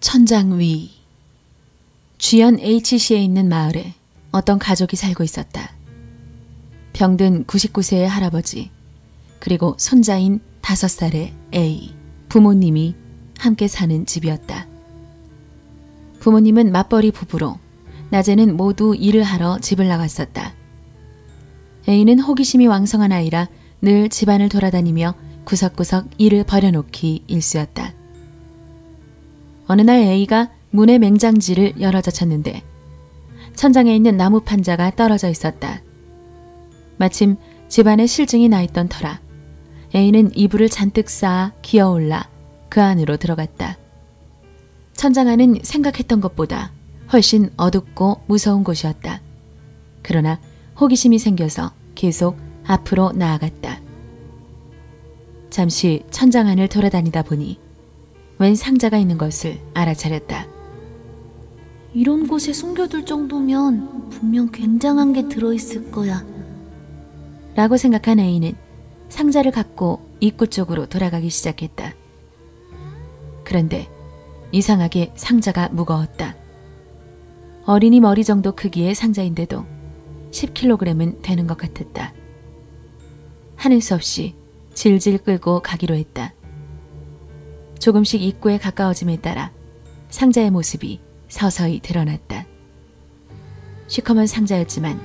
천장 위. 쥐연 H시에 있는 마을에 어떤 가족이 살고 있었다. 병든 99세의 할아버지, 그리고 손자인 5살의 A, 부모님이 함께 사는 집이었다. 부모님은 맞벌이 부부로 낮에는 모두 일을 하러 집을 나갔었다. A는 호기심이 왕성한 아이라 늘 집안을 돌아다니며 구석구석 일을 벌여놓기 일쑤였다. 어느 날 A가 문의 맹장지를 열어젖혔는데 천장에 있는 나무 판자가 떨어져 있었다. 마침 집안에 실증이 나 있던 터라 A는 이불을 잔뜩 쌓아 기어올라 그 안으로 들어갔다. 천장 안은 생각했던 것보다 훨씬 어둡고 무서운 곳이었다. 그러나 호기심이 생겨서 계속 앞으로 나아갔다. 잠시 천장 안을 돌아다니다 보니 웬 상자가 있는 것을 알아차렸다. 이런 곳에 숨겨둘 정도면 분명 굉장한 게 들어있을 거야 라고 생각한 A는 상자를 갖고 입구 쪽으로 돌아가기 시작했다. 그런데 이상하게 상자가 무거웠다. 어린이 머리 정도 크기의 상자인데도 10kg은 되는 것 같았다. 하는 수 없이 질질 끌고 가기로 했다. 조금씩 입구에 가까워짐에 따라 상자의 모습이 서서히 드러났다. 시커먼 상자였지만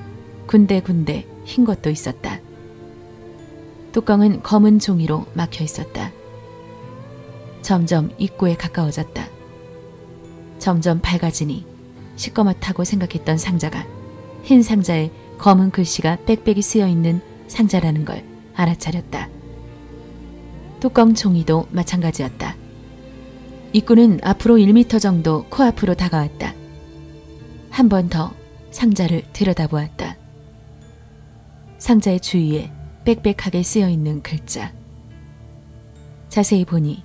군데군데 흰 것도 있었다. 뚜껑은 검은 종이로 막혀 있었다. 점점 입구에 가까워졌다. 점점 밝아지니 시꺼멓다고 생각했던 상자가 흰 상자에 검은 글씨가 빽빽이 쓰여있는 상자라는 걸 알아차렸다. 뚜껑 종이도 마찬가지였다. 입구는 앞으로 1m 정도 코앞으로 다가왔다. 한 번 더 상자를 들여다보았다. 상자의 주위에 빽빽하게 쓰여있는 글자. 자세히 보니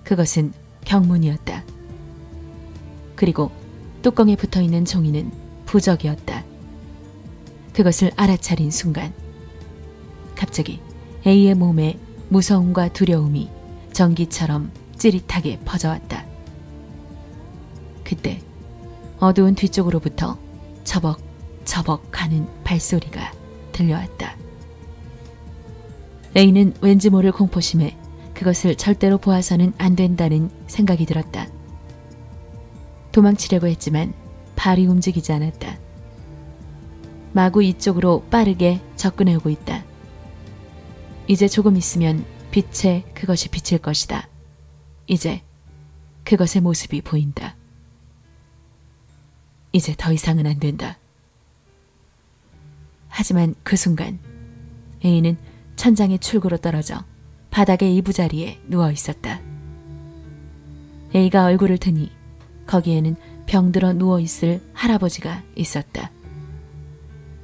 그것은 경문이었다. 그리고 뚜껑에 붙어있는 종이는 부적이었다. 그것을 알아차린 순간 갑자기 A의 몸에 무서움과 두려움이 전기처럼 찌릿하게 퍼져왔다. 그때 어두운 뒤쪽으로부터 처벅처벅 가는 발소리가 들려왔다. A는 왠지 모를 공포심에 그것을 절대로 보아서는 안 된다는 생각이 들었다. 도망치려고 했지만 발이 움직이지 않았다. 마구 이쪽으로 빠르게 접근해오고 있다. 이제 조금 있으면 빛에 그것이 비칠 것이다. 이제 그것의 모습이 보인다. 이제 더 이상은 안 된다. 하지만 그 순간 A는 천장의 출구로 떨어져 바닥의 이부자리에 누워 있었다. A가 얼굴을 드니 거기에는 병들어 누워있을 할아버지가 있었다.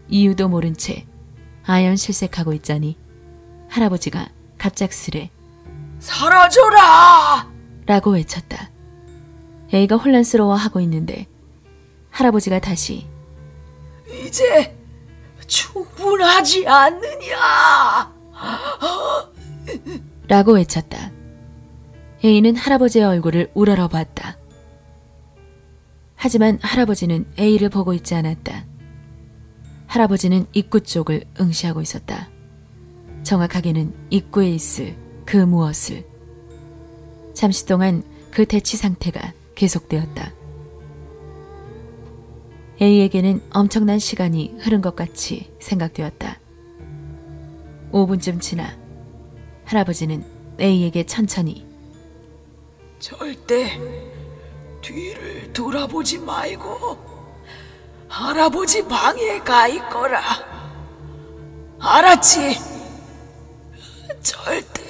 이유도 모른 채 아연실색하고 있자니 할아버지가 갑작스레 사라져라! 라고 외쳤다. A가 혼란스러워하고 있는데 할아버지가 다시 이제 충분하지 않느냐? 라고 외쳤다. A는 할아버지의 얼굴을 우러러봤다. 하지만 할아버지는 A를 보고 있지 않았다. 할아버지는 입구 쪽을 응시하고 있었다. 정확하게는 입구에 있을 그 무엇을. 잠시 동안 그 대치 상태가 계속되었다. A에게는 엄청난 시간이 흐른 것 같이 생각되었다. 5분쯤 지나 할아버지는 A에게 천천히 절대 뒤를 돌아보지 말고 할아버지 방에 가 있거라. 알았지? 절대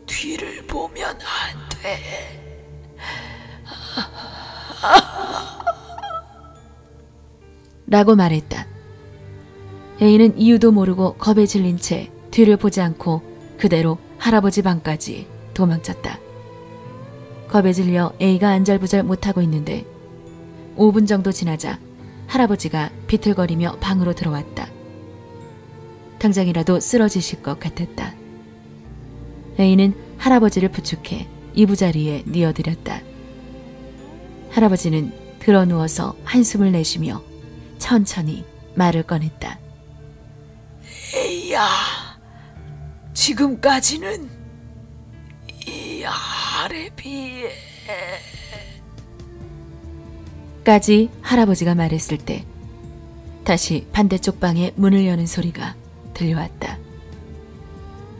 뒤를 보면 안 돼. 라고 말했다. A는 이유도 모르고 겁에 질린 채 뒤를 보지 않고 그대로 할아버지 방까지 도망쳤다. 겁에 질려 A가 안절부절 못하고 있는데 5분 정도 지나자 할아버지가 비틀거리며 방으로 들어왔다. 당장이라도 쓰러지실 것 같았다. A는 할아버지를 부축해 이부자리에 뉘어드렸다. 할아버지는 드러 누워서 한숨을 내쉬며 천천히 말을 꺼냈다. 에이야, 지금까지는 이 아래 비에 까지 할아버지가 말했을 때 다시 반대쪽 방의 문을 여는 소리가 들려왔다.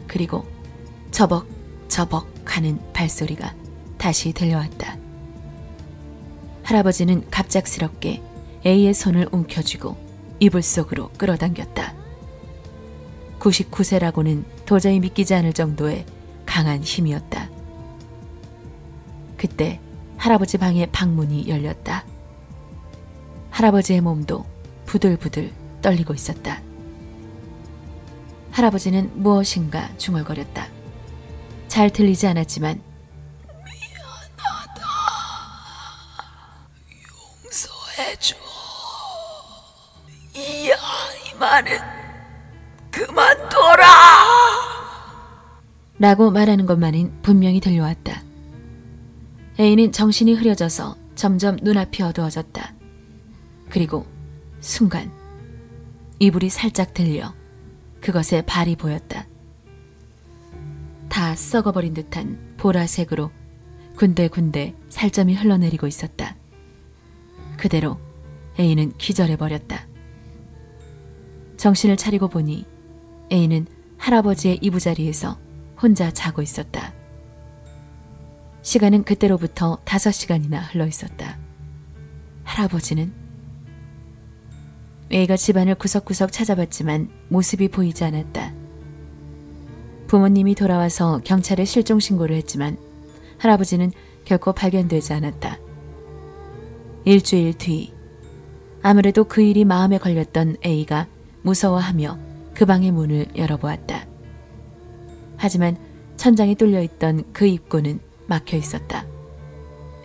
그리고 저벅저벅 하는 발소리가 다시 들려왔다. 할아버지는 갑작스럽게 A의 손을 움켜쥐고 이불 속으로 끌어당겼다. 99세라고는 도저히 믿기지 않을 정도의 강한 힘이었다. 그때 할아버지 방의 방문이 열렸다. 할아버지의 몸도 부들부들 떨리고 있었다. 할아버지는 무엇인가 중얼거렸다. 잘 들리지 않았지만 용서해줘. 이 아이만은 그만둬라. 라고 말하는 것만은 분명히 들려왔다. A는 정신이 흐려져서 점점 눈앞이 어두워졌다. 그리고 순간 이불이 살짝 들려 그것에 발이 보였다. 다 썩어버린 듯한 보라색으로 군데군데 살점이 흘러내리고 있었다. 그대로 A는 기절해버렸다. 정신을 차리고 보니 A는 할아버지의 이부자리에서 혼자 자고 있었다. 시간은 그때로부터 5시간이나 흘러 있었다. 할아버지는 A가 집안을 구석구석 찾아봤지만 모습이 보이지 않았다. 부모님이 돌아와서 경찰에 실종 신고를 했지만 할아버지는 결코 발견되지 않았다. 일주일 뒤 아무래도 그 일이 마음에 걸렸던 A가 무서워하며 그 방의 문을 열어보았다. 하지만 천장에 뚫려있던 그 입구는 막혀 있었다.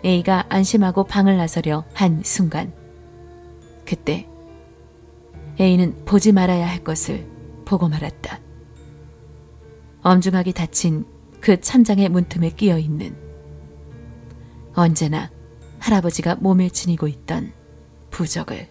A가 안심하고 방을 나서려 한 순간 그때 A는 보지 말아야 할 것을 보고 말았다. 엄중하게 닫힌 그 천장의 문틈에 끼어 있는 언제나 할아버지가 몸에 지니고 있던 부적을.